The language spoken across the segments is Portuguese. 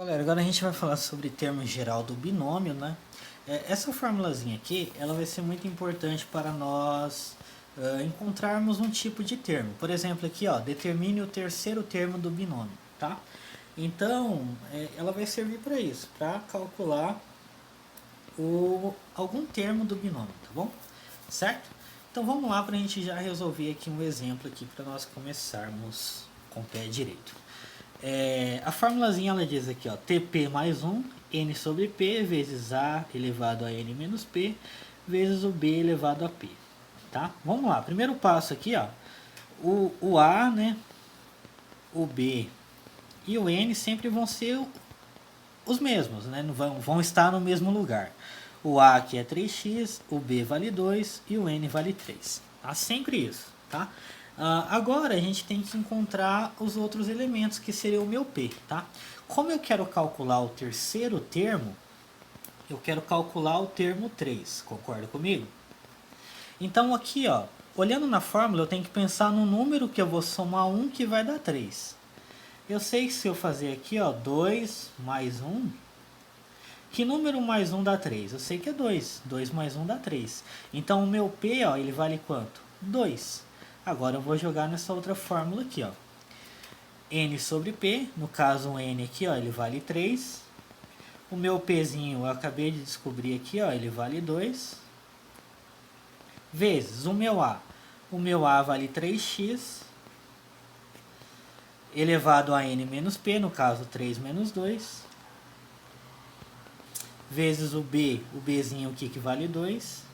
Galera, agora a gente vai falar sobre termo geral do binômio, né? Essa formulazinha aqui, ela vai ser muito importante para nós encontrarmos um tipo de termo. Por exemplo, aqui, ó, determine o terceiro termo do binômio, tá? Então, ela vai servir para isso, para calcular algum termo do binômio, tá bom? Certo? Então vamos lá para a gente já resolver aqui um exemplo aqui para nós começarmos com o pé direito. A formulazinha ela diz aqui, ó, TP mais 1, N sobre P vezes A elevado a N menos P vezes o B elevado a P. Tá? Vamos lá, primeiro passo aqui, ó, o A, né, o B e o N sempre vão ser os mesmos, né? Vão estar no mesmo lugar. O A aqui é 3x, o B vale 2 e o N vale 3. Tá? Sempre isso, tá? Agora a gente tem que encontrar os outros elementos, que seria o meu P, tá? Como eu quero calcular o terceiro termo, eu quero calcular o termo 3, concorda comigo? Então aqui, ó, olhando na fórmula, eu tenho que pensar no número que eu vou somar 1 que vai dar 3. Eu sei que se eu fazer aqui, ó, 2 mais 1, que número mais 1 dá 3? Eu sei que é 2. 2 mais 1 dá 3. Então o meu P, ó, ele vale quanto? 2. Agora eu vou jogar nessa outra fórmula aqui, ó. N sobre P, no caso o N aqui, ó, ele vale 3. O meu Pzinho eu acabei de descobrir aqui, ó, ele vale 2. Vezes o meu A. O meu A vale 3x elevado a N menos P, no caso 3 menos 2. Vezes o Bzinho aqui que vale 2,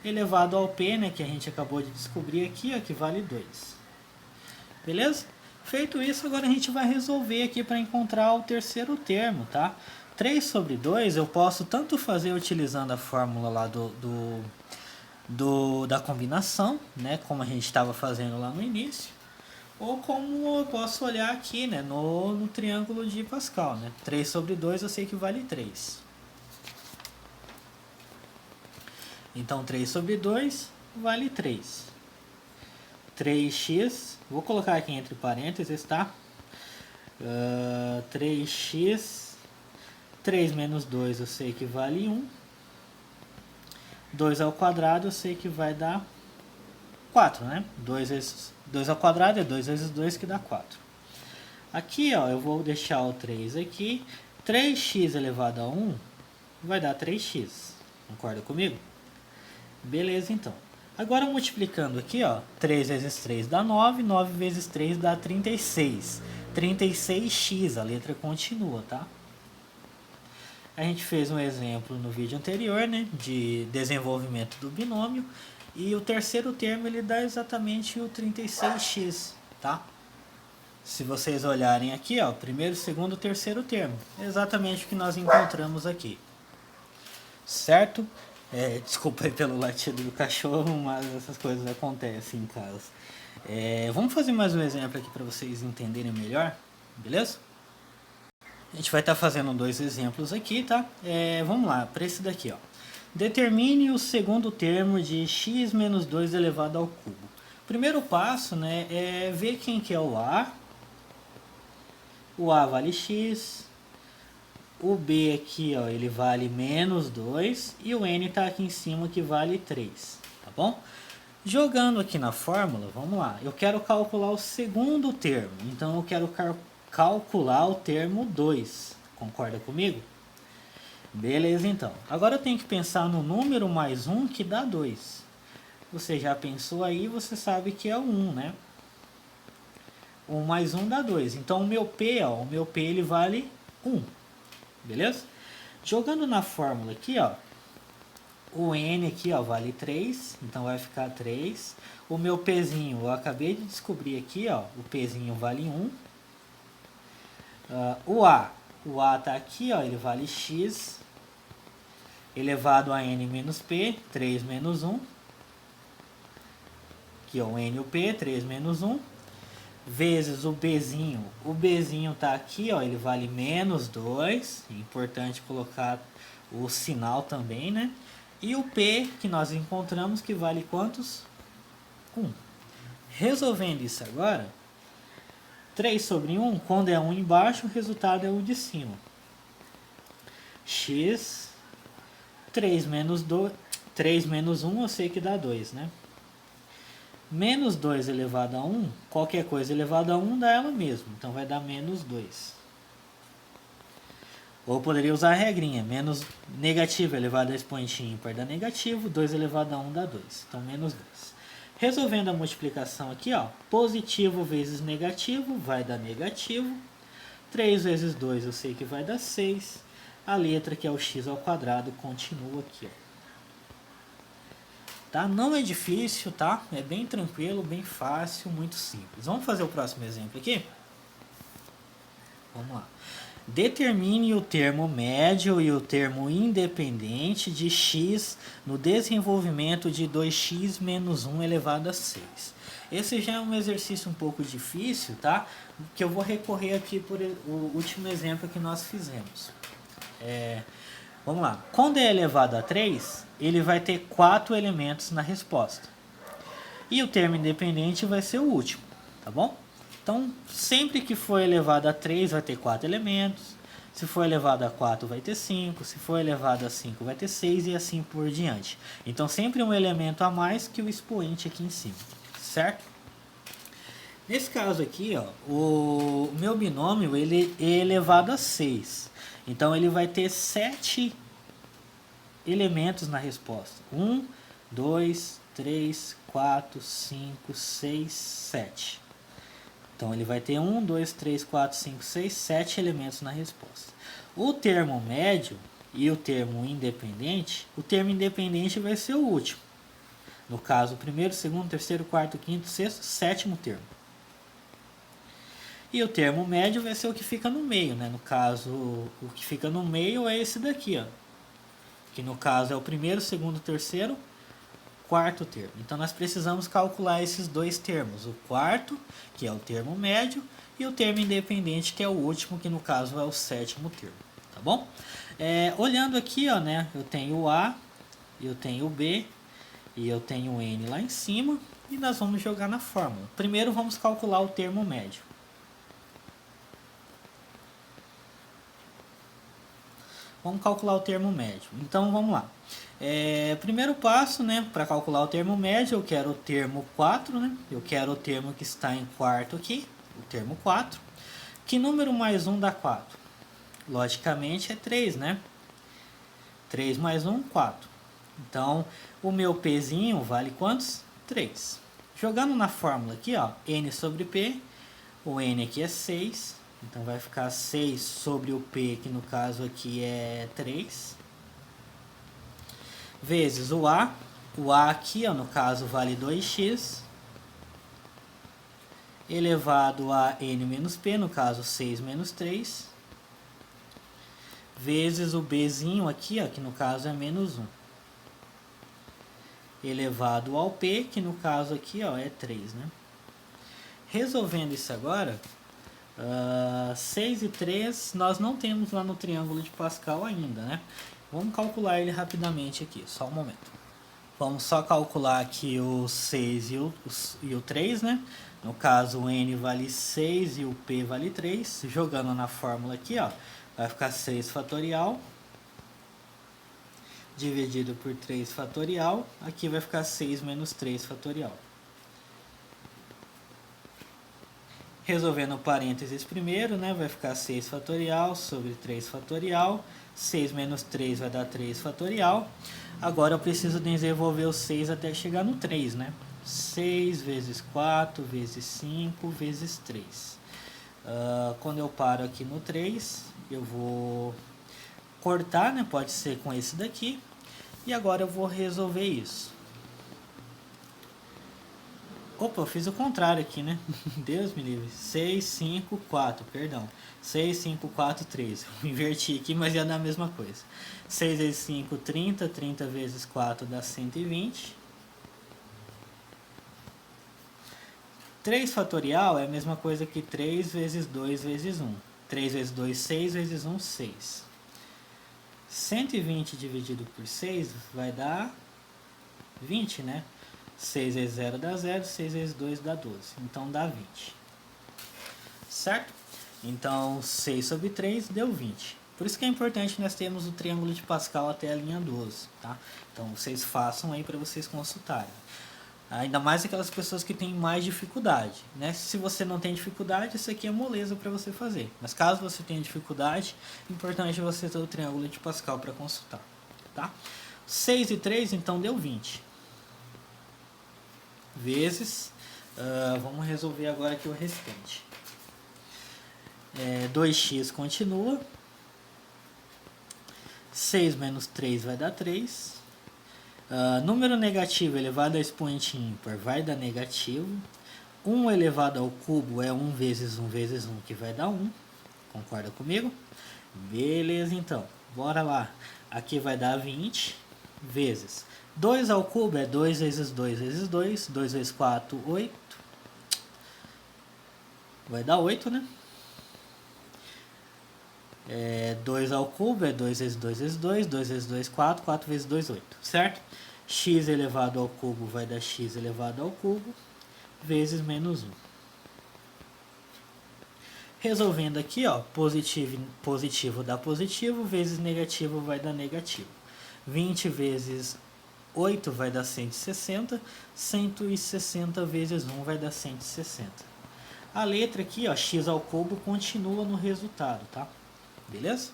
elevado ao P, né, que a gente acabou de descobrir aqui, ó, que vale 2. Beleza? Feito isso, agora a gente vai resolver aqui para encontrar o terceiro termo, tá? 3 sobre 2 eu posso tanto fazer utilizando a fórmula lá da combinação, né, como a gente estava fazendo lá no início, ou como eu posso olhar aqui, né, no triângulo de Pascal, né? 3 sobre 2 eu sei que vale 3. Então 3 sobre 2 vale 3. 3x, vou colocar aqui entre parênteses, tá? 3x, 3 menos 2 eu sei que vale 1. 2 ao quadrado eu sei que vai dar 4, né? 2 ao quadrado é 2 vezes 2 que dá 4. Aqui, ó, eu vou deixar o 3 aqui. 3x elevado a 1 vai dar 3x. Concorda comigo? Beleza, então. Agora multiplicando aqui, ó, 3 vezes 3 dá 9, 9 vezes 3 dá 36. 36x, a letra continua, tá? A gente fez um exemplo no vídeo anterior, né, de desenvolvimento do binômio, e o terceiro termo ele dá exatamente o 36x, tá? Se vocês olharem aqui, ó, primeiro, segundo, terceiro termo, é exatamente o que nós encontramos aqui. Certo? Desculpa aí pelo latido do cachorro, mas essas coisas acontecem em casa. Vamos fazer mais um exemplo aqui para vocês entenderem melhor, beleza? A gente vai estar fazendo dois exemplos aqui, tá? Vamos lá, para esse daqui, ó. Determine o segundo termo de x menos 2 elevado ao cubo. Primeiro passo, né, é ver quem que é o A. O A vale x. O B aqui, ó, ele vale menos 2 e o N está aqui em cima que vale 3, tá bom? Jogando aqui na fórmula, vamos lá, eu quero calcular o segundo termo, então eu quero calcular o termo 2, concorda comigo? Beleza, então. Agora eu tenho que pensar no número mais 1 que dá 2. Você já pensou aí, você sabe que é o 1, né? 1 mais 1 dá 2, então o meu P, ó, o meu P ele vale 1. Beleza? Jogando na fórmula aqui, ó, o N aqui, ó, vale 3, então vai ficar 3. O meu Pzinho, eu acabei de descobrir aqui, ó, o Pzinho vale 1. O A tá aqui, ó, ele vale x elevado a N menos P, 3 menos 1. Aqui, ó, o N e o P, 3 menos 1. Vezes o Bzinho tá aqui, ó, ele vale menos 2, é importante colocar o sinal também, né? E o P que nós encontramos que vale quantos? 1. Resolvendo isso agora, 3 sobre 1, quando é 1 embaixo, o resultado é o de cima. X, 3 menos 1, eu sei que dá 2, né? Menos 2 elevado a 1, qualquer coisa elevada a 1 dá ela mesmo. Então vai dar menos 2. Ou poderia usar a regrinha. Menos negativo elevado a expoente ímpar dá negativo. 2 elevado a 1 dá 2. Então menos 2. Resolvendo a multiplicação aqui, ó, positivo vezes negativo vai dar negativo. 3 vezes 2 eu sei que vai dar 6. A letra que é o x ao quadrado continua aqui, ó. Tá? Não é difícil, tá? É bem tranquilo, bem fácil, muito simples. Vamos fazer o próximo exemplo aqui? Vamos lá. Determine o termo médio e o termo independente de x no desenvolvimento de 2x menos 1 elevado a 6. Esse já é um exercício um pouco difícil, tá? Que eu vou recorrer aqui por o último exemplo que nós fizemos. Vamos lá. Quando é elevado a 3, ele vai ter 4 elementos na resposta. E o termo independente vai ser o último, tá bom? Então, sempre que for elevado a 3, vai ter 4 elementos. Se for elevado a 4, vai ter 5. Se for elevado a 5, vai ter 6 e assim por diante. Então, sempre um elemento a mais que o expoente aqui em cima, certo? Nesse caso aqui, ó, o meu binômio ele é elevado a 6. Então, ele vai ter 7 elementos na resposta. 1, 2, 3, 4, 5, 6, 7. Então, ele vai ter 1, 2, 3, 4, 5, 6, 7 elementos na resposta. O termo médio e o termo independente, o termo independente vai ser o último. No caso, o primeiro, segundo, terceiro, quarto, quinto, sexto, sétimo termo. E o termo médio vai ser o que fica no meio, né? No caso, o que fica no meio é esse daqui, ó. Que no caso é o primeiro, segundo, terceiro, quarto termo. Então nós precisamos calcular esses dois termos. O quarto, que é o termo médio, e o termo independente, que é o último, que no caso é o sétimo termo. Tá bom? Olhando aqui, ó, né? Eu tenho o A, eu tenho o B, e eu tenho o N lá em cima. E nós vamos jogar na fórmula. Primeiro vamos calcular o termo médio. Vamos calcular o termo médio. Então, vamos lá. Primeiro passo, né, para calcular o termo médio, eu quero o termo 4, né? Eu quero o termo que está em quarto aqui, o termo 4. Que número mais 1 dá 4? Logicamente é 3, né? 3 mais 1, 4. Então, o meu Pzinho vale quantos? 3. Jogando na fórmula aqui, ó, N sobre P, o N aqui é 6. Então vai ficar 6 sobre o P, que no caso aqui é 3. Vezes o A. O A aqui, ó, no caso, vale 2x. Elevado a N menos P, no caso 6 menos 3. Vezes o Bzinho aqui, ó, que no caso é menos 1. Elevado ao P, que no caso aqui, ó, é 3, né? Resolvendo isso agora... 6 e 3 nós não temos lá no triângulo de Pascal ainda, né? Vamos calcular ele rapidamente aqui, só um momento. Vamos só calcular aqui o 6 e o 3, né? No caso, o N vale 6 e o P vale 3. Jogando na fórmula aqui, ó, vai ficar 6 fatorial dividido por 3 fatorial. Aqui vai ficar 6 menos 3 fatorial. Resolvendo o parênteses primeiro, né, vai ficar 6 fatorial sobre 3 fatorial. 6 menos 3 vai dar 3 fatorial. Agora eu preciso desenvolver o 6 até chegar no 3, né? 6 vezes 4 vezes 5 vezes 3. Quando eu paro aqui no 3, eu vou cortar, né? Pode ser com esse daqui. E agora eu vou resolver isso. Opa, eu fiz o contrário aqui, né? Deus me livre. 6, 5, 4, perdão. 6, 5, 4, 3. Eu inverti aqui, mas ia dar a mesma coisa. 6 vezes 5, 30. 30 vezes 4 dá 120. 3 fatorial é a mesma coisa que 3 vezes 2 vezes 1. 3 vezes 2, 6 vezes 1, 6. 120 dividido por 6 vai dar 20, né? 6 vezes 0 dá 0, 6 vezes 2 dá 12. Então dá 20. certo? Então 6 sobre 3 deu 20. Por isso que é importante nós termos o triângulo de Pascal até a linha 12, tá? Então vocês façam aí para vocês consultarem. Ainda mais aquelas pessoas que têm mais dificuldade, né? Se você não tem dificuldade, isso aqui é moleza para você fazer. Mas caso você tenha dificuldade, é importante você ter o triângulo de Pascal para consultar, tá? 6 e 3, então deu 20. Vezes, vamos resolver agora aqui o restante. 2x continua. 6 menos 3 vai dar 3. Número negativo elevado a expoente ímpar vai dar negativo. 1 elevado ao cubo é 1 vezes 1 vezes 1, que vai dar 1. Concorda comigo? Beleza, então. Bora lá. Aqui vai dar 20 vezes 2 ao cubo é 2 vezes 2 vezes 2. 2 vezes 4, 8. Vai dar 8, né? 2 ao cubo é 2 vezes 2 vezes 2, 2 vezes 2, 4, 4 vezes 2, 8, certo? X elevado ao cubo vai dar x elevado ao cubo, vezes menos 1. Resolvendo aqui, ó, positivo dá positivo, vezes negativo vai dar negativo. 20 vezes 8 vai dar 160, 160 vezes 1 vai dar 160. A letra aqui, ó, x ao cubo, continua no resultado, tá? Beleza?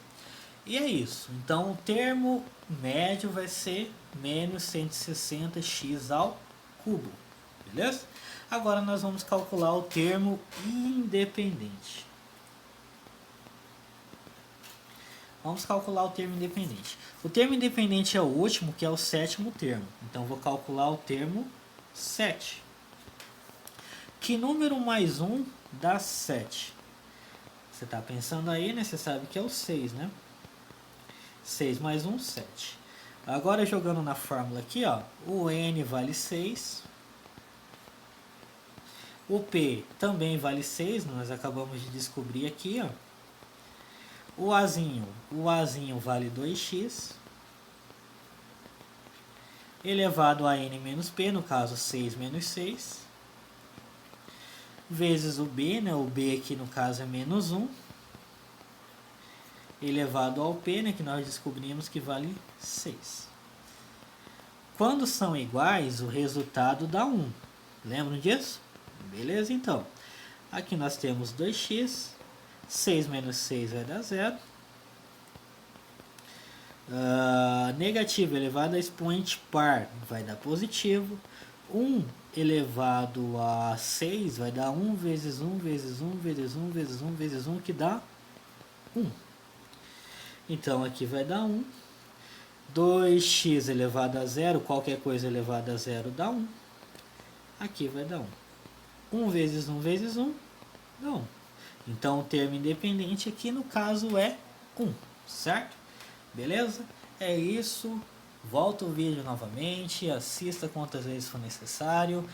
E é isso. Então, o termo médio vai ser menos 160x ao cubo. Beleza? Agora, nós vamos calcular o termo independente. Vamos calcular o termo independente. O termo independente é o último, que é o sétimo termo. Então, vou calcular o termo 7. Que número mais 1 dá 7? Você está pensando aí, né? Você sabe que é o 6, né? 6 mais 1, 7. Agora, jogando na fórmula aqui, ó, o n vale 6. O p também vale 6, nós acabamos de descobrir aqui, ó. O azinho vale 2x. Elevado a n menos p, no caso 6 menos 6. Vezes o b, né? O b aqui no caso é menos 1. Elevado ao p, né? Que nós descobrimos que vale 6. Quando são iguais, o resultado dá 1. Lembram disso? Beleza, então. Aqui nós temos 2x. 6 menos 6 vai dar 0. Negativo elevado a expoente par vai dar positivo. 1 elevado a 6 vai dar 1 vezes 1 vezes 1 vezes 1 vezes 1 vezes 1, que dá 1. Então, aqui vai dar 1. 2x elevado a 0, qualquer coisa elevada a 0 dá 1. Aqui vai dar 1. 1 vezes 1 vezes 1 dá 1. Então, o termo independente aqui, no caso, é 1, certo? Beleza? É isso. Volta o vídeo novamente, assista quantas vezes for necessário,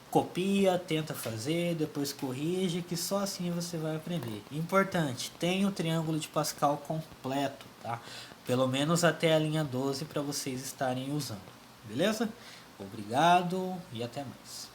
copia, tenta fazer, depois corrige, que só assim você vai aprender. Importante, tenha o triângulo de Pascal completo, tá? Pelo menos até a linha 12 para vocês estarem usando, beleza? Obrigado e até mais.